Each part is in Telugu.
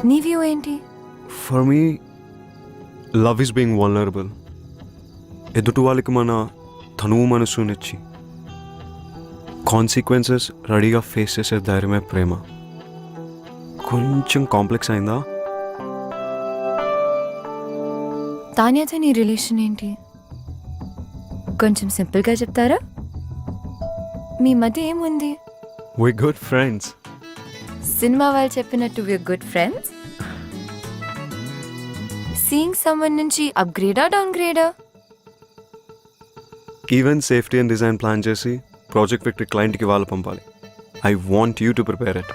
నీ వ్యూ ఏంటి? For me love is being vulnerable. ఎదుటి వాళ్ళకి మన తనువు మనసునిచ్చి కాన్సిక్వెన్సెస్ రెడీగా ఫేస్ చేసే ధైర్యమే ప్రేమ. కొంచెం కాంప్లెక్స్ అయిందా? తాన్యాతో నీ రిలేషన్ ఏంటి? కొంచెం సింపుల్గా చెప్తారా? మీ మధ్య ఏముంది? వి గుడ్ ఫ్రెండ్స్. సినిమా వాళ్ళు చెప్పినట్టు వి గుడ్ ఫ్రెండ్స్. సీయింగ్ సమ్మన్ నుంచి అప్గ్రేడా డౌన్ గ్రేడా? Event safety and design plan చేసి ప్రాజెక్ట్ విక్టరీ క్లయింట్కి వాళ్ళు పంపాలి. I want you to prepare it.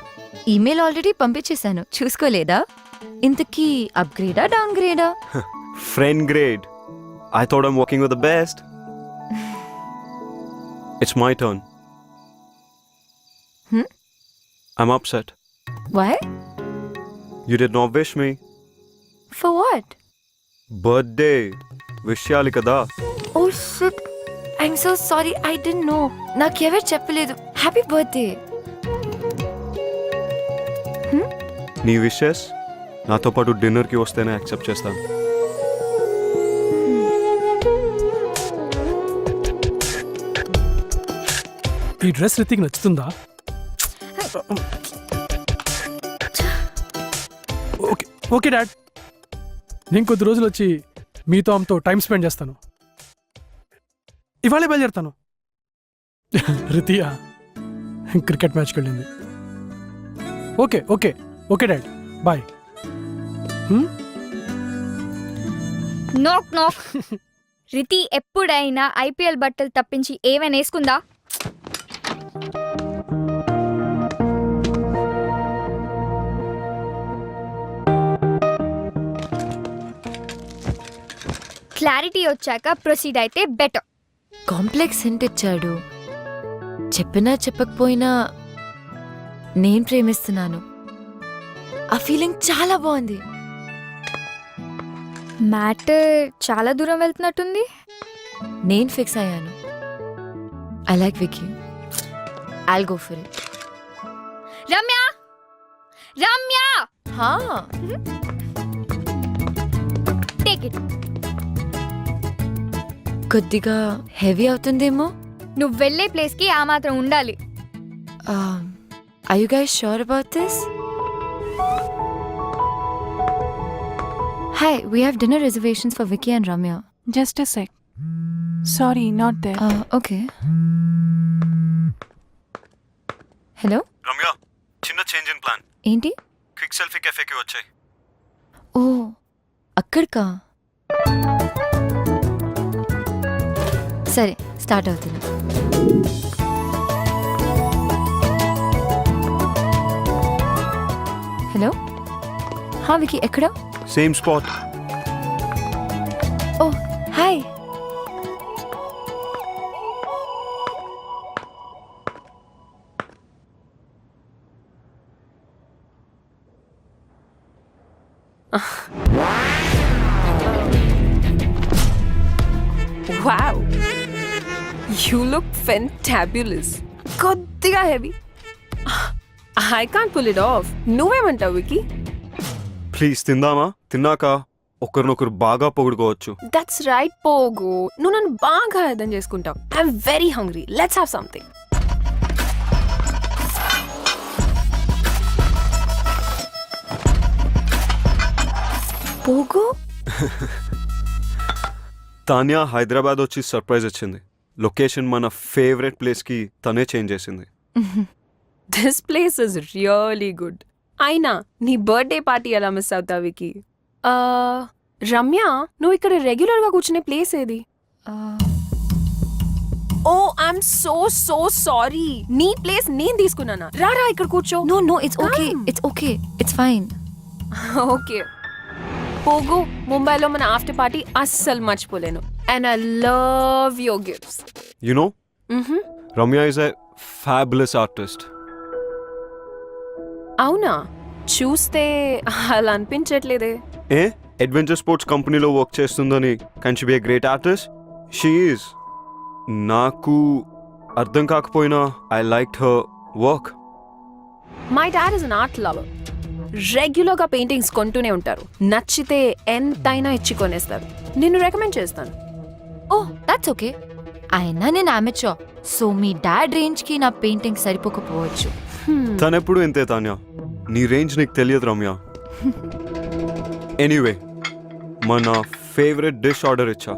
Email already పంపించేశాను, చూసుకోలేదా? ఇంతకీ అప్గ్రేడా డౌన్ గ్రేడా? Friend grade. I thought I'm working with the best. It's my turn. I'm upset. Why? You did not wish me. For what? Birthday. Wish చేయాలి కదా. Oh shit. I'm so sorry. I didn't know. నాకెవరు చెప్పలేదు. Happy birthday. నీ విషెస్ నాతో పాటు డిన్నర్కి వస్తేనే యాక్సెప్ట్ చేస్తాను. ఈ డ్రెస్ రితిక్ నచ్చుతుందా? ఓకే ఓకే డాడ్, నేను కొద్ది రోజులు వచ్చి మీతో ఆమెతో టైం స్పెండ్ చేస్తాను. ఇవాళే బయలుదేరుతాను. రితియా క్రికెట్ మ్యాచ్కి వెళ్ళింది. Okay okay okay dad, bye. Knock knock. Riti ఎప్పుడైనా ఐపీఎల్ బట్టలు తప్పించి ఏమైనా వేసుకుందా? క్లారిటీ వచ్చాక ప్రొసీడ్ అయితే బెటర్. కాంప్లెక్స్ హింట్ ఇచ్చాడు. చెప్పినా చెప్పకపోయినా నేను ప్రేమిస్తున్నాను. ఆ ఫీలింగ్ చాలా బాగుంది. మ్యాటర్ చాలా దూరం వెళ్తున్నట్టుంది. నేను ఫిక్స్ అయ్యాను. I like Vicky. I'll go for it. Ramya Ramya take it. కొద్దిగా హెవీ అవుతుందేమో. నువ్వు వెళ్ళే ప్లేస్కి ఆ మాత్రం ఉండాలి. Are you guys sure about this? Hi, we have dinner reservations for Vicky and Ramya. Just a sec. Sorry, not there. Okay. Hello? Ramya, చిన్న చేంజ్ ఇన్ ప్లాన్. ఏంటి? క్విక్ సెల్ఫీ కెఫేకి వచ్చాయి. ఓ, అక్కడికా? సరే, స్టార్ట్ అవుతుంది. హలో, వికీ ఎక్కడ? Same spot. ఓ hi. Wow, you look fantabulous. కొద్దిగా heavy. I can't pull it off. నువ్వేమంటావు వికీ? ప్లీజ్ తిందామా? తిన్నాక ఒకరినొకరు బాగా పొగుడుకోవచ్చు. That's right, పోగు. నువ్వు నన్ను బాగా అర్థం చేసుకుంటావు. I'm very hungry. Let's have something. పోగు? తాన్యా హైదరాబాద్ వచ్చి సర్ప్రైజ్ ఇచ్చింది. లొకేషన్ మన ఫేవరెట్ ప్లేస్కి తనే చేంజ్ చేసింది. This place is really good. అయినా నీ బర్త్డే పార్టీ ఎలా మిస్ అవుతావు వికీ? రమ్య, నువ్వు ఇక్కడ రెగ్యులర్గా కూర్చునే ప్లేస్ ఏది? ఓ ఐఎమ్ సో సారీ. నీ ప్లేస్ నేను తీసుకున్నానా? రారా ఇక్కడ కూర్చో. No, it's okay. It's okay. It's fine. Okay Pogu, ముంబైలో మన ఆఫ్టర్ పార్టీ అస్సలు మర్చిపోలేను. And I love your gifts. You know, Ramya is a fabulous artist. అవునా? చూస్తే అలా అనిపించట్లేదే. ఏ అడ్వెంచర్ స్పోర్ట్స్ కంపెనీలో వర్క్ చేస్తుందని can she be a great artist? She is. నాకు అర్థం కాకపోయినా I liked her work. My dad is an art lover. రెగ్యులర్గా పెయింటింగ్స్ కొంటూనే ఉంటారు. నచ్చితే ఎంతైనా ఇచ్చి కొనేస్తారు. నిన్ను రికమెండ్ చేస్తాను. Oh that's okay. అయినా నేను అమెచూర్, సో మీ డాడ్ రేంజ్కి నా పెయింటింగ్ సరిపోకపోవచ్చు. తనెప్పుడు ఇంతే తాన్యా, నీ రేంజ్ నీకు తెలియదు రమ్య. ఎనీవే, మన ఫేవరెట్ డిష్ ఆర్డర్ ఇచ్చా.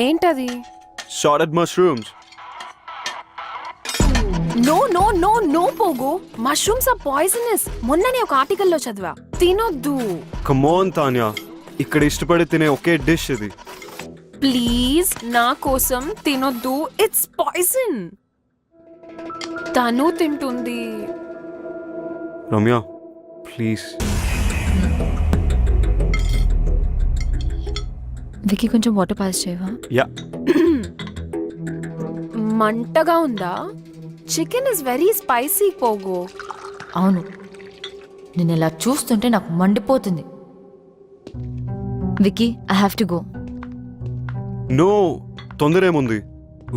ఏంటది? Sauteed mushrooms. No no no no Pogu, mushrooms are poisonous. మొన్ననే ఒక ఆర్టికల్లో చదివా, తినొద్దు. కమోన్ తాన్యా, ఇక్కడ ఇష్టపడి తినే ఒకే డిష్ ఇది. ప్లీజ్ నా కోసం తినొద్దు, ఇట్స్ పాయిజన్. తను తింటుంది. రమ్య ప్లీజ్. వికీ కొంచెం వాటర్ పాస్ చేయవా? యా. మంటగా ఉందా? చికెన్ ఇస్ వెరీ స్పైసీ పోగు. అవును, నేను ఇలా చూస్తుంటే నాకు మండిపోతుంది. Vicky, I have to go. No, తొందర ఏముంది?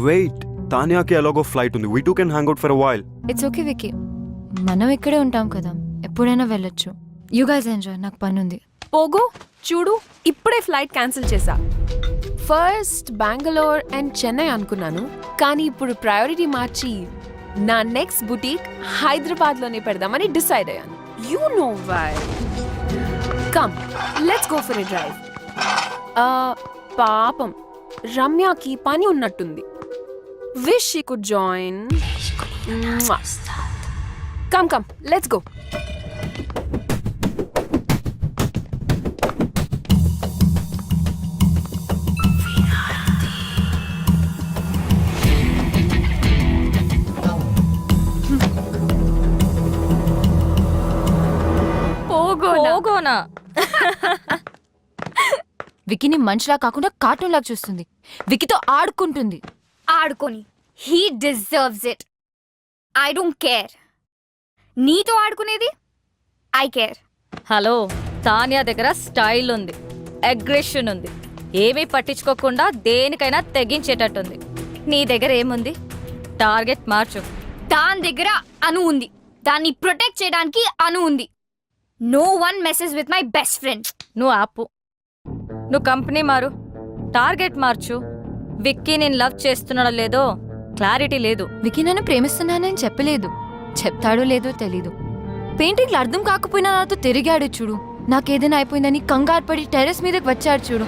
వెయిట్, తాన్యాకి ఎలాగో ఫ్లైట్ ఉంది. We two can hang out for a while. It's okay Vicky, మనం ఇక్కడే ఉంటాం కదా, ఎప్పుడైనా వెళ్ళొచ్చు. యూ గైస్ ఎంజాయ్, నాకు పని ఉంది. పోగు చూడు, ఇప్పుడే ఫ్లైట్ క్యాన్సిల్ చేశా. ఫస్ట్ బెంగళూరు అండ్ చెన్నై అనుకున్నాను, కానీ ఇప్పుడు ప్రయారిటీ మార్చి నా నెక్స్ట్ బుటీక్ హైదరాబాద్లోనే పెడదామని డిసైడ్ అయ్యాను. You know why. Come let's go for a drive. పాపం రమ్యకి పని ఉన్నట్టుంది. Wish she could join. Come come let's go. పోగోనా? వికీని మనిషిలా కాకుండా కార్టూన్ లాగా చూస్తుంది. వికీతో ఆడుకుంటుంది. ఆడుకొని, he deserves it. I don't care. నీతో ఆడుకునేది ఐ కేర్. హలో, తాన్యా దగ్గర స్టైల్ ఉంది, అగ్రెషన్ ఉంది, ఏమీ పట్టించుకోకుండా దేనికైనా తెగించేటట్టుంది. నీ దగ్గర ఏముంది? టార్గెట్ మార్చు. దాని దగ్గర అను ఉంది, దాన్ని ప్రొటెక్ట్ చేయడానికి అను ఉంది. No one message with my best friend. నువ్వు ఆపు, నువ్వు కంపెనీ మారు, టార్గెట్ మార్చు. విక్కీ నేను లవ్ చేస్తున్నాడో లేదో క్లారిటీ లేదు. వికీ నన్ను ప్రేమిస్తున్నానని చెప్పలేదు, చెప్తాడో లేదో తెలీదు. పెయింటింగ్లు అర్థం కాకపోయినా నాతో తిరిగాడు చూడు. నాకేదైనా అయిపోయిందని కంగారు పడి టెర్రస్ మీదకి వచ్చాడు చూడు.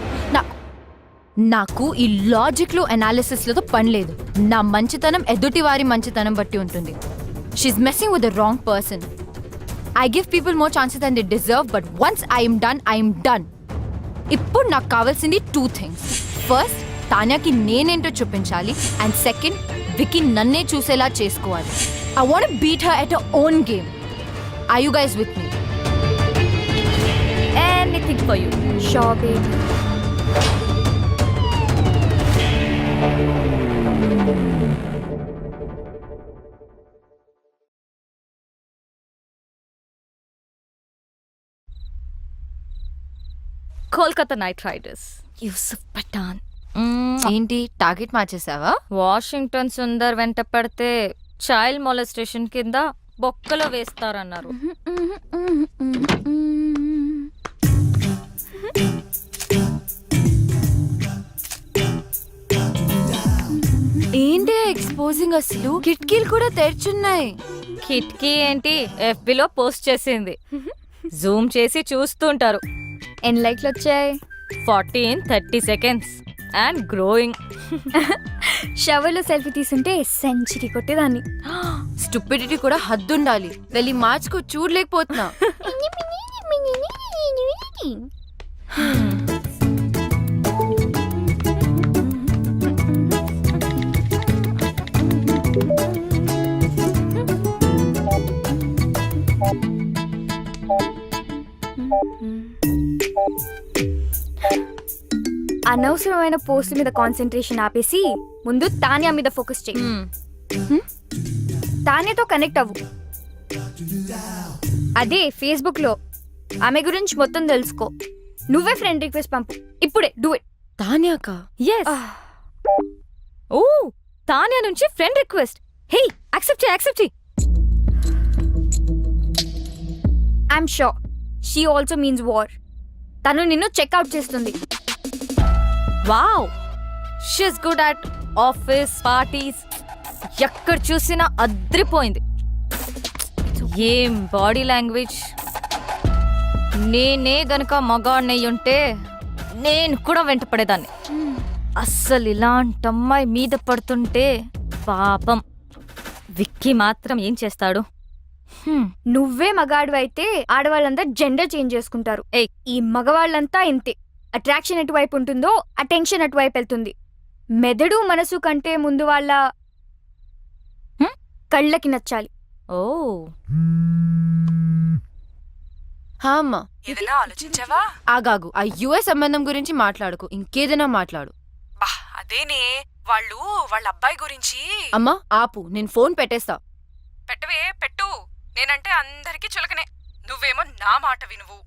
నాకు ఈ లాజిక్లు అనాలిసిస్లతో పని లేదు. నా మంచితనం ఎదుటి వారి మంచితనం బట్టి ఉంటుంది. She's messing with the wrong person. I give people more chances than they deserve, but once I am done. ఇప్పుడు నాకు కావాల్సింది 2 things. ఫస్ట్, తాన్యాకి నేనేంటో చూపించాలి, అండ్ సెకండ్, వికీ నన్నే చూసేలా చేసుకోవాలి. I want to beat her at her own game. Are you guys with me? Anything for you. Sure, baby. Kolkata Knight Riders, Yusuf Pathan. ఏంటి టార్గెట్ మార్చేసావా? వాషింగ్టన్ సుందర్ వెంట పడితే చైల్డ్ మొలెస్టేషన్ కింద బొక్కలో వేస్తారన్నారు. ఏంటి ఎక్స్పోజింగ్? అసలు కిటికీలు కూడా తెరుచున్నాయి. కిటికీ ఏంటి, FBలో పోస్ట్ చేసింది. జూమ్ చేసి చూస్తుంటారు. ఎన్ని లైక్లు వచ్చాయి? 40 in 30 seconds and growing. షవర్లో సెల్ఫీ తీసుంటే సెంచరీ కొట్టేదాన్ని. స్టూపిడిటీ కూడా హద్దుండాలి. వెళ్ళి మార్చుకో, చూడలేకపోతున్నా. అనవసరమైన పోస్ట్ మీద కాన్సన్ట్రేషన్ ఆపేసి ముందు తాన్యా మీద ఫోకస్ చేయి. తాన్యాతో కనెక్ట్ అవ్వు. అదే ఫేస్బుక్ లో ఆమె గురించి మొత్తం తెలుసుకో. నువ్వే ఫ్రెండ్ రిక్వెస్ట్ పంపు ఇప్పుడే. Do it. తాన్యాకా? ఎస్. ఓ, తాన్యా నుంచి ఫ్రెండ్ రిక్వెస్ట్. హే, యాక్సెప్ట్ చేయి. Damn show she also means war. తను నిన్ను చెక్అవుట్ చేస్తుంది. Wow, she's good at office parties. ఎక్కడ చూసినా అద్రిపోయింది. ఏం బాడీ లాంగ్వేజ్. నేనే గనుక మగాడినై ఉంటే నేను కూడా వెంటపడేదాన్ని. అస్సలు ఇలాంటి అమ్మాయి మీద పడుతుంటే పాపం. విక్కీ మాత్రం ఏం చేస్తాడు? నువ్వే మగాడు అయితే ఆడవాళ్ళంతా జెండర్ చేంజ్ చేసుకుంటారు. ఏయ్, ఈ మగవాళ్ళంతా ఇంతే. అట్రాక్షన్ ఎటువైపు ఉంటుందో అటెన్షన్ అటువైపు వెళ్తుంది. మెదడు మనసు కంటే ముందు వాళ్ళ కళ్ళకి నచ్చాలి. ఓ, హా అమ్మా, ఏదైనా ఆలోచించావా? ఆగాగు. ఆ యుఎస్ సంబంధం గురించి మాట్లాడుకు, ఇంకేదైనా మాట్లాడు. బా అదేనే, వాళ్ళు వాళ్ళ అబ్బాయి గురించి. అమ్మా ఆపు, నేను ఫోన్ పెట్టేస్తా. పెట్టవే పెట్టు. నేనంటే అందరికీ చులకనే. నువ్వేమో నా మాట వినువు.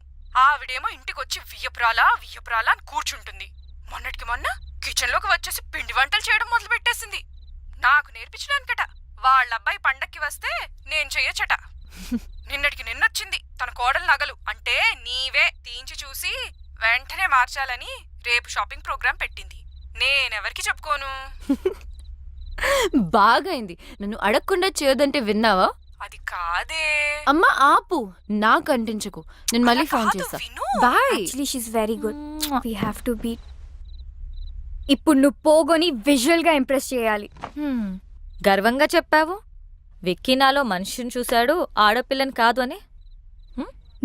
ఆవిడేమో ఇంటికొచ్చి వియ్యపురాలా అని కూర్చుంటుంది. మొన్నటికి మొన్న కిచెన్లోకి వచ్చేసి పిండి వంటలు చేయడం మొదలు పెట్టేసింది. నాకు నేర్పించడానికట. వాళ్ళబ్బాయి పండక్కి వస్తే నేను చెయ్యొచ్చట. నిన్నటికి నిన్నొచ్చింది తన కోడలు నగలు అంటే నీవే తీయించి చూసి వెంటనే మార్చాలని రేపు షాపింగ్ ప్రోగ్రాం పెట్టింది. నేనెవరికి చెప్పుకోను. బాగైంది. నన్ను అడగకుండా చేయొద్దంటే విన్నావా? అది కాదే. అమ్మా ఆపు, నాకు అంటించకు. నేను మళ్ళీ ఫోన్ కాదు, చేస్తా. విను. Bye. Actually she's very good. We have to be. ఇప్పుడు నువ్వు పోగొని విజువల్ గా ఇంప్రెస్ చేయాలి. గర్వంగా చెప్పావు. విక్కీ నాలో మనిషిని చూశాడు, ఆడపిల్లని కాదు అని.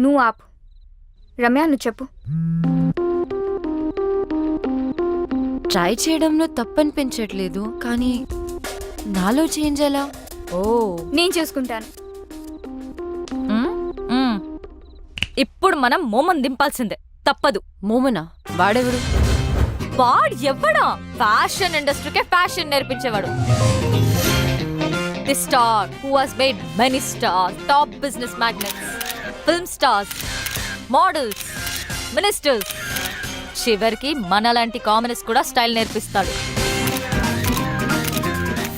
నువ్వు ఆపు. రమ్య నువ్వు చెప్పు. ట్రై చేయడంలో తప్పనిపించట్లేదు, కానీ నాలో చేంజ్ ఎలా? ఓ, నేను చూసుకుంటాను. ఇప్పుడు మనం మోమన్ దింపాల్సిందే, తప్పదు. మోమనా? వాడెవడు? వాడు ఎవ్వడా? ఫ్యాషన్ ఇండస్ట్రీకే ఫ్యాషన్ నేర్పించేవాడు. The star who has made many stars, top business magnates, film stars, models, ministers, చివరికి మనలాంటి కామనర్స్ కూడా స్టైల్ నేర్పిస్తాడు.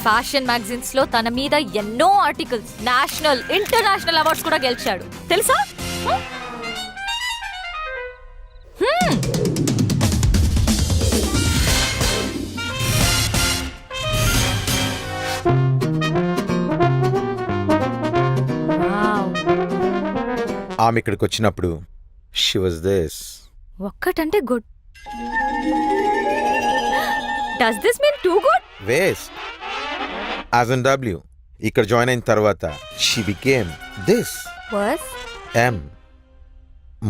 ఫ్యాషన్ మ్యాగజైన్స్ లో తన మీద ఎన్నో ఆర్టికల్స్, నేషనల్ ఇంటర్నేషనల్ అవార్డ్స్ కూడా గెలిచాడు, తెలుసా? ఆమె ఇక్కడికి వచ్చినప్పుడు షీ వాజ్ దిస్. ఒక్కటంటే good. Does this mean too good? Waste. As n డబ్ల్యూ ఇక్కడ జాయిన్ అయిన తర్వాత షీ బికేమ్ దిస్. వర్స్ ఎం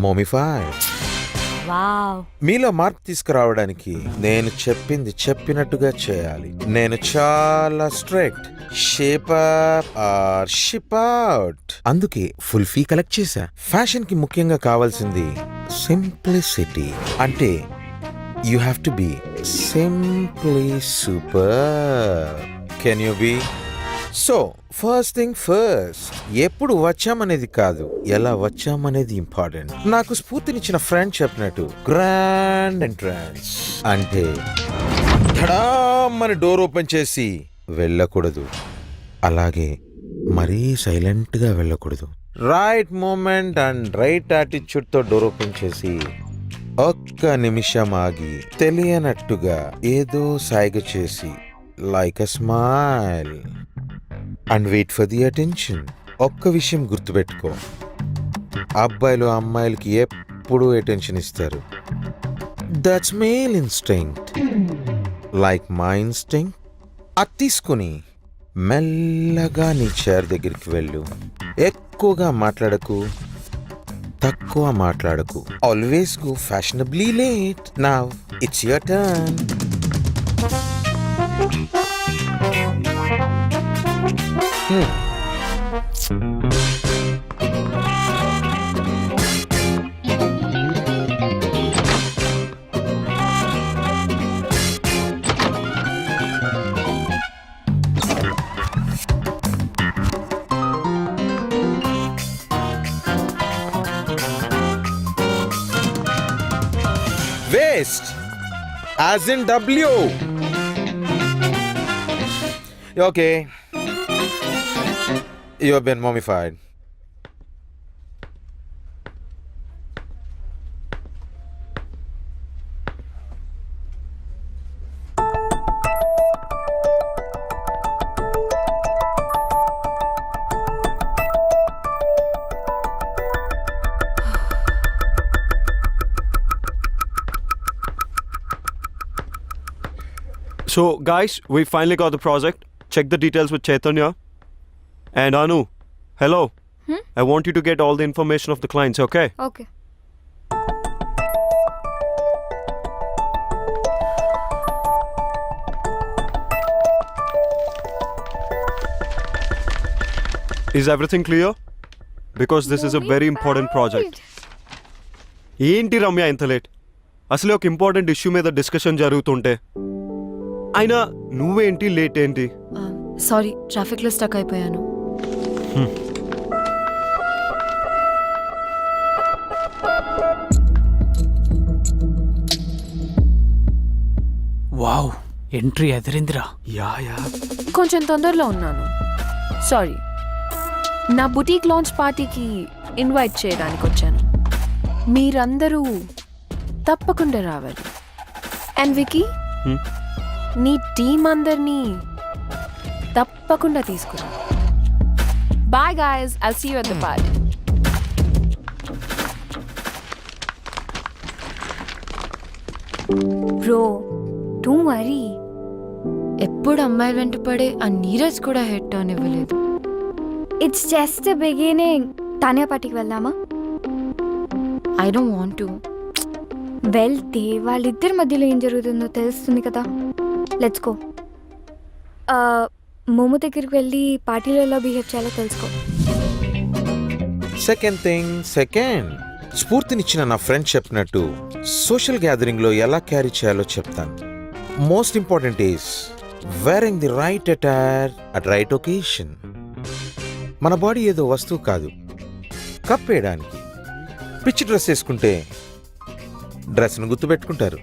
మోమిఫైడ్. వావ్. మీలో మార్పు తీసుకురావడానికి నేను చెప్పింది చెప్పినట్టుగా చేయాలి. నేను చాలా strict. Shape up or ship out. అందుకే ఫుల్ ఫీ కలెక్ట్ చేశా. ఫ్యాషన్ కి ముఖ్యంగా కావాల్సింది సింప్లిసిటీ. అంటే you have to be simply super. Can you be? So first thing first, ఎప్పుడు వచ్చామనేది కాదు, ఎలా వచ్చామనేది ఇంపార్టెంట్. నాకు స్ఫూర్తినిచ్చిన ఫ్రెండ్ చెప్పినట్టు గ్రాండ్ ఎంట్రన్స్ అంటే ధడామని డోర్ ఓపెన్ చేసి వెళ్ళకూడదు, అలాగే మరీ సైలెంట్ గా వెళ్ళకూడదు. Right moment and right attitude తో డోర్ ఓపెన్ చేసి ఒక్క నిమిషం ఆగి తెలియనట్టుగా ఏదో సాయిగ చేసి like a smile and wait for the attention. ఒక్క విషయం గుర్తుపెట్టుకో, అబ్బాయిలు అమ్మాయిలకి ఎప్పుడూ అటెన్షన్ ఇస్తారు. That's male instinct, like my instinct. అది తీసుకుని మెల్లగా నీ చైర్ దగ్గరికి వెళ్ళు. ఎక్కువగా మాట్లాడకు, తక్కువ మాట్లాడకు. Always go fashionably late. Now it's your turn. Waste, as in W. Okay, you have been mummified. So, guys, we finally got the project. Check the details with Chaitanya. And Anu, hello. I want you to get all the information of the clients, okay? Okay Is everything clear? Because this is a very important project. ఏంటి రమ్య ఇంత లేట్? అసలే ఒక ఇంపార్టెంట్ ఇష్యూ మీద డిస్కషన్ జరుగుతుంటే అయినా నువ్వేంటి లేట్ ఏంటి? సారీ ట్రాఫిక్లో స్టక్ అయిపోయాను. Wow, entry ఎదిరిందిరా. యా కొంచెం తొందరలో ఉన్నాను, సారీ. నా బుటీక్ లాంచ్ పార్టీకి ఇన్వైట్ చేయడానికి వచ్చాను. మీరందరూ తప్పకుండా రావాలి. అండ్ వికీ, నీ టీం అందరినీ తప్పకుండా తీసుకురా. Bye guys, I'll see you at the party. Bro don't worry. ఎప్పుడు అమ్మాయి వెంట పడే ఆ నీరజ్ కూడా హెడ్ టర్న్ ఇవ్వలేదు. It's just beginning. తానియా పార్టీకి వెళ్దామా? I don't want to. వెళ్తే వాళ్ళిద్దరి మధ్యలో ఏం జరుగుతుందో తెలుస్తుంది కదా. Let's go. మోమో దగ్గరికి వెళ్ళి పార్టీలో ఎలా బిహేవ్ చేయాలో తెలుసుకో. సెకండ్ స్ఫూర్తినిచ్చిన నా ఫ్రెండ్ చెప్పినట్టు సోషల్ గ్యాదరింగ్లో ఎలా క్యారీ చేయాలో చెప్తాను. Most important is wearing the right attire at right occasion. మన బాడీ ఏదో వస్తువు కాదు, కప్పేయడానికి. పిచ్చి డ్రెస్ వేసుకుంటే డ్రెస్ను గుర్తుపెట్టుకుంటారు.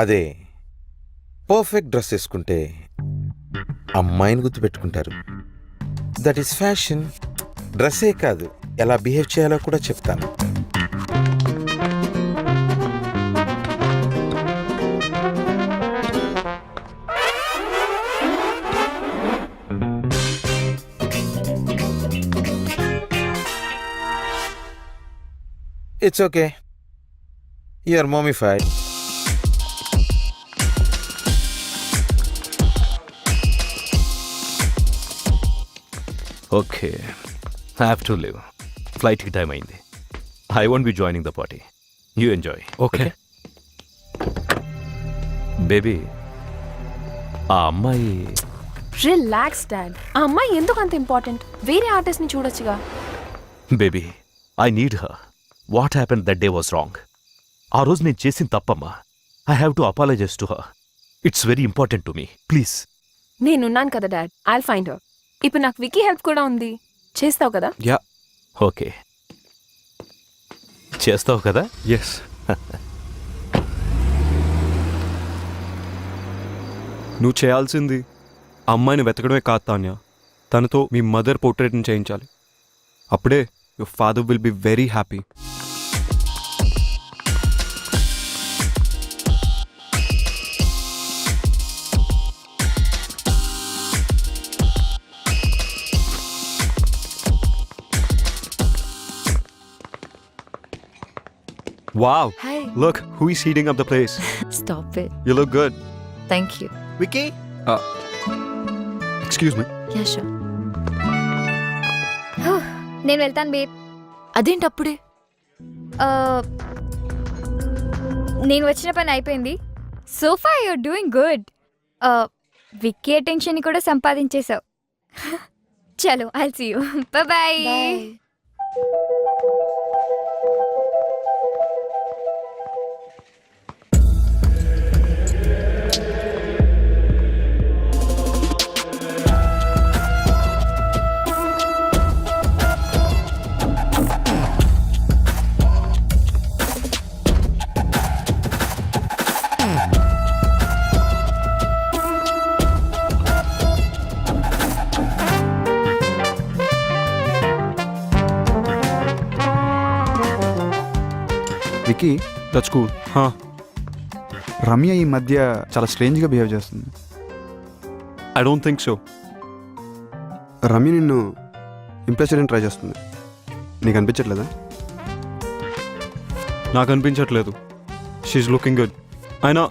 అదే పర్ఫెక్ట్ డ్రెస్ వేసుకుంటే అమ్మాయిని గుర్తుపెట్టుకుంటారు. That is fashion. డ్రెస్సే కాదు, ఎలా బిహేవ్ చేయాలో కూడా చెప్తాను. It's okay. You're mummified. Okay, I have to leave. ఫ్లైట్కి టైం అయింది. I won't be joining the party. You enjoy. Okay. Baby, ఆ అమ్మాయి రిలాక్స్ డాడ్. ఆ అమ్మాయి ఎందుకు అంత ఇంపార్టెంట్? వేరే ఆర్టిస్ట్ని చూడొచ్చుగా. Baby, I need her. What happen that day was wrong. ఆ రోజు నేను చేసిన తప్పమ్మా. I have to apologise to her. It's very important to me. Please. నేనున్నాను కదా డాడ్, ఐల్ ఫైండ్ హర్. ఇప్పుడు నాకు వికీ హెల్ప్ కూడా ఉంది. చేస్తావు కదా? యా ఓకే, చేస్తావు కదా? ఎస్. నువ్వు చేయాల్సింది ఆ అమ్మాయిని వెతకడమే కాదు తాన్యా, తనతో మీ మదర్ పోర్ట్రేట్ని చేయించాలి. అప్పుడే your father will be very happy. Wow. Hi. Look, who is heating up the place? Stop it. You look good. Thank you. Vicky? Excuse me. Yeah, sure. నేను వెళ్తాను బేబ్. అదేంటి అప్పుడే? నేను వచ్చిన పని అయిపోయింది. So far you're doing good. Vicky attention కూడా సంపాదించేశావు. చలో, I'll see you. Bye. Vicky, That's cool. Huh? Ramya ఈ మధ్య చాలా స్ట్రేంజ్గా బిహేవ్ చేస్తుంది. I don't think so. Ramya నిన్ను ఇంప్రెస్ చేయడానికి ట్రై చేస్తుంది. నీకు అనిపించట్లేదా? నాకు అనిపించట్లేదు. She's looking good. అయినా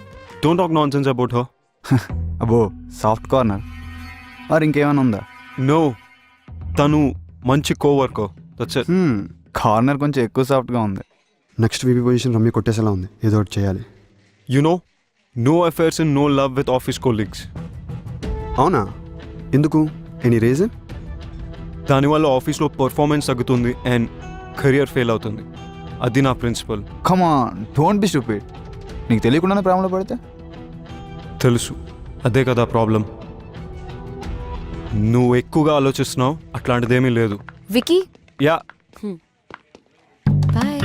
don't talk nonsense about her. అబ్బో సాఫ్ట్ కార్నర్ మరి ఇంకేమైనా ఉందా? నో, తను మంచి కోవర్కో. That's it. కార్నర్ కొంచెం ఎక్కువ సాఫ్ట్గా ఉంది. నెక్స్ట్ వీపీ పొజిషన్ రమ్య కొట్టేసేలా ఉంది. ఏదో ఒకటి చేయాలి. You know, no affairs and no love with office colleagues. అవునా? ఎందుకు? Any reason? దానివల్ల ఆఫీస్లో పర్ఫార్మెన్స్ తగ్గుతుంది అండ్ కెరియర్ ఫెయిల్ అవుతుంది. అది నా principle. Come on, don't be stupid. నీకు తెలియకుండానే ప్రేమలో పడితే? తెలుసు, అదే కదా ప్రాబ్లం. నువ్వు ఎక్కువగా ఆలోచిస్తున్నావు, అట్లాంటిదేమీ లేదు. Vicky yeah, bye.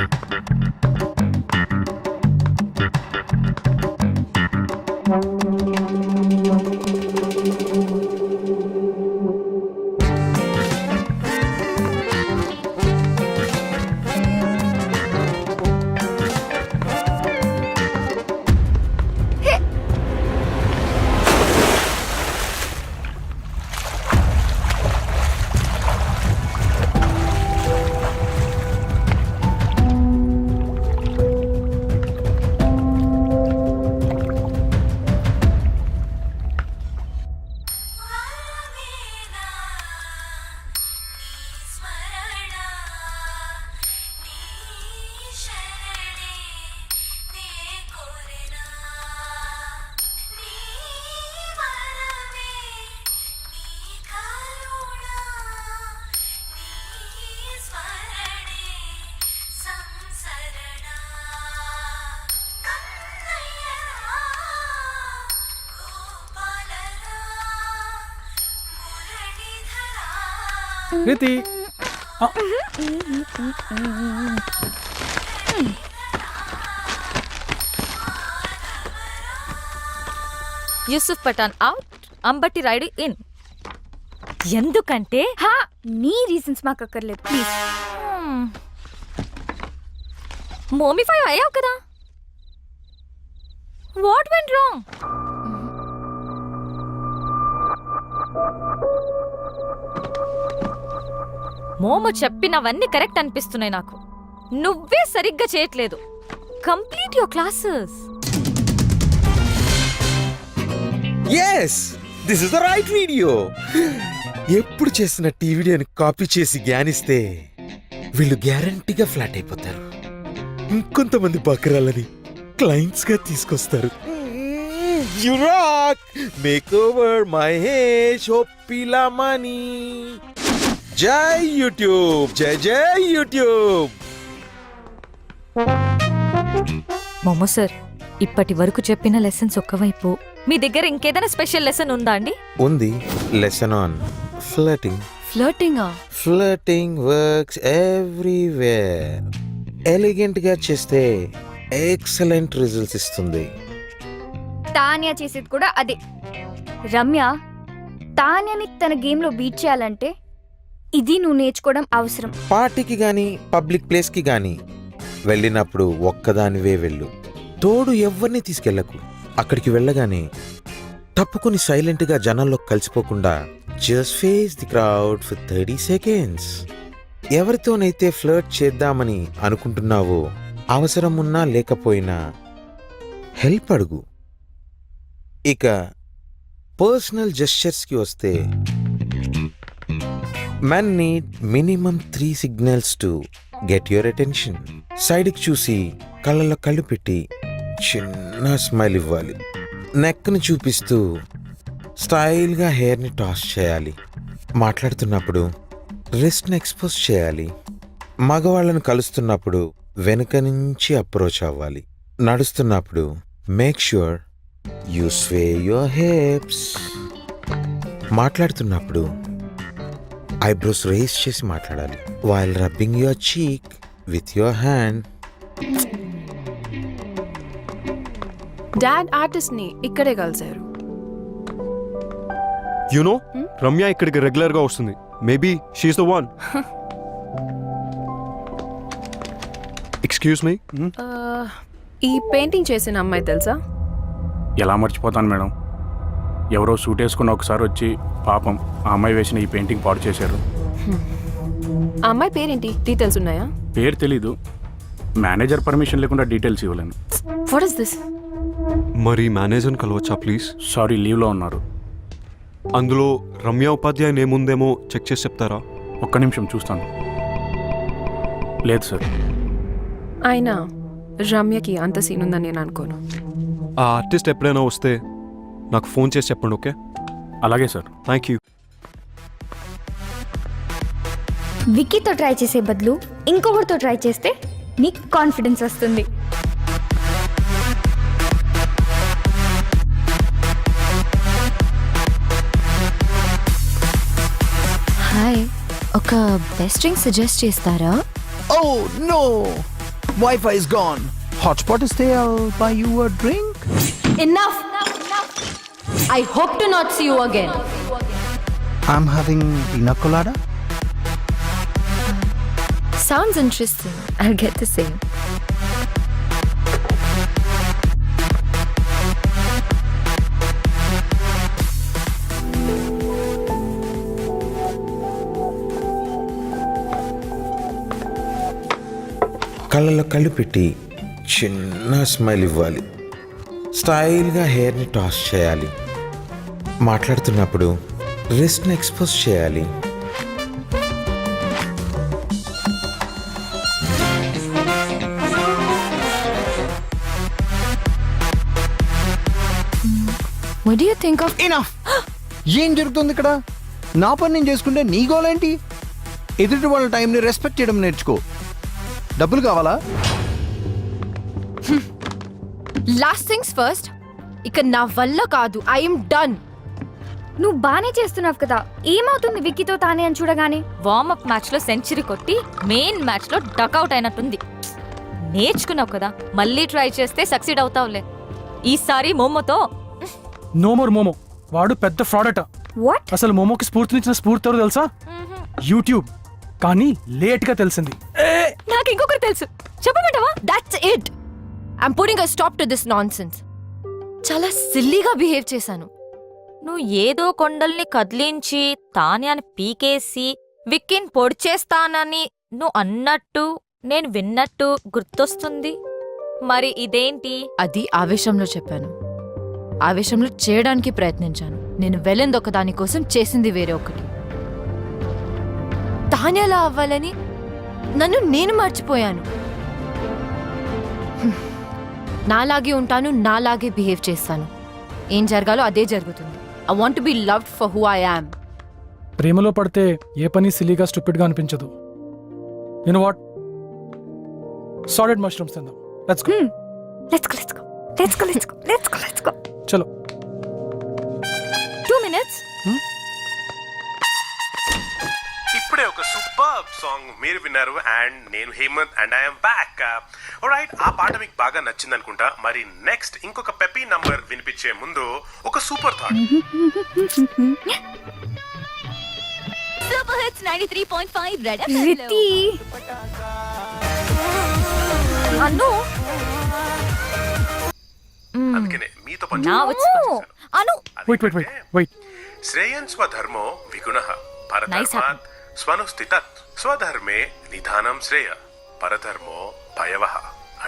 Preeti Yusuf Pathan out, Ambati Rayudu in. ఎందుకంటే హా, నీ రీజన్స్ మాకు అక్కర్లేదు ప్లీజ్. మోమిఫై అయ్యావు కదా. What went wrong? మోము చెప్పినవన్నీ కరెక్ట్ అనిపిస్తున్నాయి నాకు. నువ్వే సరిగ్గా చేయట్లేదు. Complete your classes. Yes, this is the right video. ఎప్పుడు చేసిన టీ వీడియోని కాపీ చేసి జ్ఞానిస్తే వీళ్ళు గ్యారంటీగా ఫ్లాట్ అయిపోతారు. ఇంకొంతమంది బకరాలని క్లయింట్స్ గా తీసుకొస్తారు. You rock, makeover Mahesh Pilamani. జై యూట్యూబ్, జై జై యూట్యూబ్. మోమో సార్, ఇప్పటి వరకు చెప్పిన లెసన్స్ ఒక్కవైపు, మీ దగ్గర ఇంకేదైనా స్పెషల్ లెసన్ ఉందా అండి? ఉంది, లెసన్ ఆన్ ఫ్లర్టింగ్. ఫ్లర్టింగా? Flirting works everywhere. ఎలిగెంట్ గా చేస్తే ఎక్సలెంట్ రిజల్ట్స్ ఇస్తుంది. తాన్యా చేసేది కూడా అదే. రమ్య తాన్యాని తన గేమ్ లో బీట్ చేయాలంటే ఇది నువ్వు నేర్చుకోవడం అవసరం. పార్టీకి గాని పబ్లిక్ ప్లేస్ కి గాని వెళ్ళినప్పుడు ఒక్కదానివే వెళ్ళు. తోడు ఎవరిని తీసుకెళ్లకు. అక్కడికి వెళ్ళగానే తప్పుకొని సైలెంట్ గా జనాల్లో కలిసిపోకుండా just face the crowd for 30 seconds. ఎవరితోనైతే ఫ్లర్ట్ చేద్దామని అనుకుంటున్నావో అవసరం ఉన్నా లేకపోయినా హెల్ప్ అడుగు. ఇక పర్సనల్ జెస్చర్స్ కి వస్తే, men need minimum 3 signals to get your attention. Side కి చూసి కళ్ళల్లో కళ్ళు పెట్టి చిన్న స్మైల్ ఇవ్వాలి. నెక్ని చూపిస్తూ స్టైల్గా హెయిర్ని టాస్ చేయాలి. మాట్లాడుతున్నప్పుడు రిస్ట్ని ఎక్స్పోజ్ చేయాలి. మగవాళ్ళను కలుస్తున్నప్పుడు వెనుక నుంచి అప్రోచ్ అవ్వాలి. నడుస్తున్నప్పుడు make sure you sway your hips. మాట్లాడుతున్నప్పుడు ఐబ్రోస్ రేస్ చేసి మాట్లాడాలి. While rubbing your cheek with your hand. Dad artist ని ఇక్కడే కలిశారు. యు నో, రమ్య ఇక్కడికి రెగ్యులర్ గా వస్తుంది. Maybe she's the one. Excuse me, ఈ పెయింటింగ్ చేసిన అమ్మాయి తెలుసా? ఎలా మర్చిపోతాను మేడం. ఎవరో సూట్ వేసుకున్న ఒకసారి వచ్చి పాపం ఆ అమ్మాయి వేసిన ఈ పెయింటింగ్ పాడు చేశారు. ఆ అమ్మాయి పేరేంటి? డీటెయిల్స్ ఉన్నాయా? పేరు తెలీదు. మేనేజర్ పర్మిషన్ లేకుండా డీటెయిల్స్ ఇవ్వలేను. What is this? మరి మేనేజర్ని కలవచ్చా ప్లీజ్? సారీ, లీవ్లో ఉన్నారు. అందులో రమ్య ఉపాధ్యాయ ఏముందేమో చెక్ చేసి చెప్తారా? ఒక్క నిమిషం చూస్తాను. లేదు సార్. అయినా రమ్యకి అంత సీన్ ఉందని నేను అనుకోను. ఆ ఆర్టిస్ట్ ఎప్పుడైనా వస్తే నాకు ఫోన్ చేసి చెప్పండి, ఓకే? అలాగే సార్. Thank you. విక్కీతో ట్రై చేసే బదులు ఇంకొకరితో ట్రై చేస్తే నీకు కాన్ఫిడెన్స్ వస్తుంది. హాయ్, ఒక బెస్ట్ డ్రింక్ సజెస్ట్ చేస్తారా? Oh no! Wi-Fi is gone. Hotspot is there. I'll buy you a drink. Enough! I hope to not see you again. I'm having pina colada. Sounds interesting. I'll get the same. కళ్ళలో కళ్ళు పెట్టి చిన్న స్మైల్ ఇవ్వాలి. స్టైల్గా హెయిర్ని టాస్ చేయాలి. మాట్లాడుతున్నప్పుడు రిస్ట్ని ఎక్స్పోజ్ చేయాలి. What do you think of... Enough! ఏం జరుగుతుంది ఇక్కడ? నా పని నేను చేసుకుంటే నీ గోలేంటి? ఎదుటి వాళ్ళ టైంని రెస్పెక్ట్ చేయడం నేర్చుకో. డబ్బులు కావాలా? Last things first. ఇక నా వల్ల కాదు. I'm done. నువ్వు బానే చేస్తున్నావు కదా, ఏమవుతుంది విక్కీతో తానే అని చూడగానే? వార్మప్ మ్యాచ్ లో సెంచరీ కొట్టి మెయిన్ మ్యాచ్ లో డకౌట్ అయినట్టుంది. నేర్చుకున్నావు కదా, మళ్ళీ ట్రై చేస్తే సక్సీడ్ అవుతావులే. ఈసారి మోమోతో నో మోర్ మోమో. వాడు పెద్ద ఫ్రాడ్ అట. వాట్? అసలు మోమోకి స్ఫూర్తినిచ్చిన స్ఫూర్తి ఎవరో తెలుసా? యూట్యూబ్. కానీ లేట్ గా తెలిసింది. నాకు ఇంకొకరు తెలుసు, చెప్పమంటావా? That's it. I'm putting a stop to this nonsense. చాలా సిల్లీగా బిహేవ్ చేశాను. నువ్వు ఏదో కొండల్ని కదిలించి తాన్యాన్ని పీకేసి విక్కిన్ పొడిచేస్తానని నువ్వు అన్నట్టు నేను విన్నట్టు గుర్తొస్తుంది. మరి ఇదేంటి? అది ఆవేశంలో చెప్పాను. ఆవేశంలో చేయడానికి ప్రయత్నించాను. నేను వెళ్ళింది ఒక దానికోసం, చేసింది వేరే ఒకటి. తానేలా అవ్వాలని నన్ను నేను మర్చిపోయాను. నాలాగే ఉంటాను, నాలాగే బిహేవ్ చేస్తాను. ఏం జరగాలో అదే జరుగుతుంది. I want to be loved for who I am. ప్రేమలో పడితే ఏ పని సిల్లీగా స్టూపిడ్గా అనిపించదు. You know what? Solid mushrooms తిందాం. Let's go. Let's go. చలో. 2 minutes. ఇప్పుడే ఒక సూపర్ సాంగ్ మీరు విన్నారు. అండ్ నేను Hemanth and I'm back. Right, ఆ పాట మీకు బాగా నచ్చింది అనుకుంటా. మరి నెక్స్ట్ ఇంకొక పెపీ నంబర్ వినిపించే ముందు ఒక super thought. Super hits 93.5 red Riti, అను అందుకనే మీతో Now it's fun. Anu Wait. Shreyan స్వధర్మో విగుణః Nice పరధర్మాత్ స్వనుస్థితత్ స్వధర్మే నిధానం Shreya పరధర్మో భయవః.